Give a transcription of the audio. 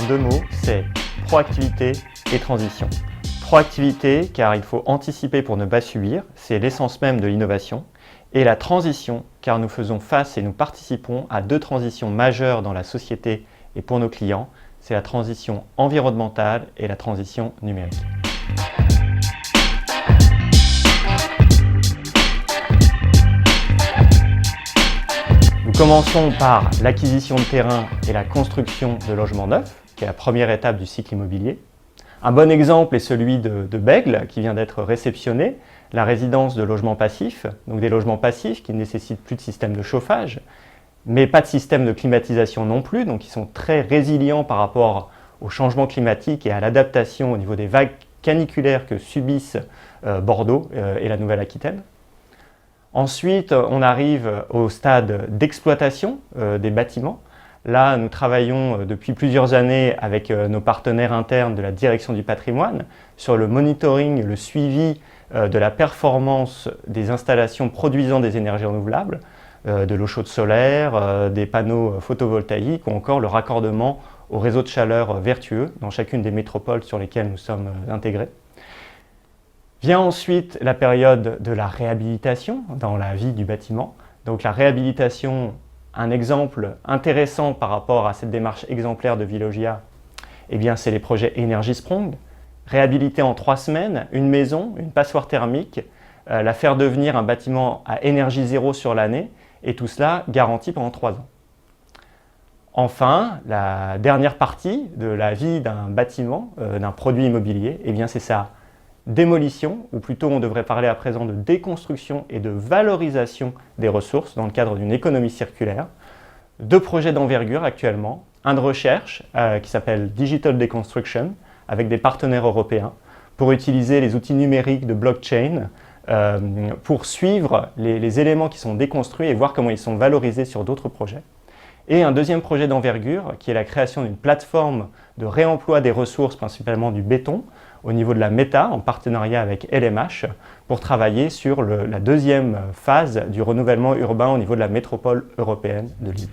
deux mots, c'est proactivité et transition. Proactivité, car il faut anticiper pour ne pas subir, c'est l'essence même de l'innovation. Et la transition, car nous faisons face et nous participons à deux transitions majeures dans la société et pour nos clients, c'est la transition environnementale et la transition numérique. Nous commençons par l'acquisition de terrain et la construction de logements neufs, qui est la première étape du cycle immobilier. Un bon exemple est celui de Bègles, qui vient d'être réceptionné, la résidence de logements passifs, donc des logements passifs qui ne nécessitent plus de système de chauffage, mais pas de système de climatisation non plus, donc ils sont très résilients par rapport au changement climatique et à l'adaptation au niveau des vagues caniculaires que subissent Bordeaux et la Nouvelle-Aquitaine. Ensuite, on arrive au stade d'exploitation des bâtiments. Là, nous travaillons depuis plusieurs années avec nos partenaires internes de la direction du patrimoine sur le monitoring, le suivi de la performance des installations produisant des énergies renouvelables, de l'eau chaude solaire, des panneaux photovoltaïques ou encore le raccordement au réseau de chaleur vertueux dans chacune des métropoles sur lesquelles nous sommes intégrés. Vient ensuite la période de la réhabilitation dans la vie du bâtiment. Donc la réhabilitation, un exemple intéressant par rapport à cette démarche exemplaire de Veolia, eh bien c'est les projets Energy Sprong. Réhabiliter en 3 semaines une maison, une passoire thermique, la faire devenir un bâtiment à énergie zéro sur l'année, et tout cela garanti pendant 3 ans. Enfin, la dernière partie de la vie d'un bâtiment, d'un produit immobilier, eh bien c'est sa démolition, ou plutôt on devrait parler à présent de déconstruction et de valorisation des ressources dans le cadre d'une économie circulaire. 2 projets d'envergure actuellement, un de recherche qui s'appelle Digital Deconstruction, avec des partenaires européens, pour utiliser les outils numériques de blockchain pour suivre les éléments qui sont déconstruits et voir comment ils sont valorisés sur d'autres projets. Et un deuxième projet d'envergure qui est la création d'une plateforme de réemploi des ressources, principalement du béton, au niveau de la Meta, en partenariat avec LMH, pour travailler sur la deuxième phase du renouvellement urbain au niveau de la métropole européenne de Lille.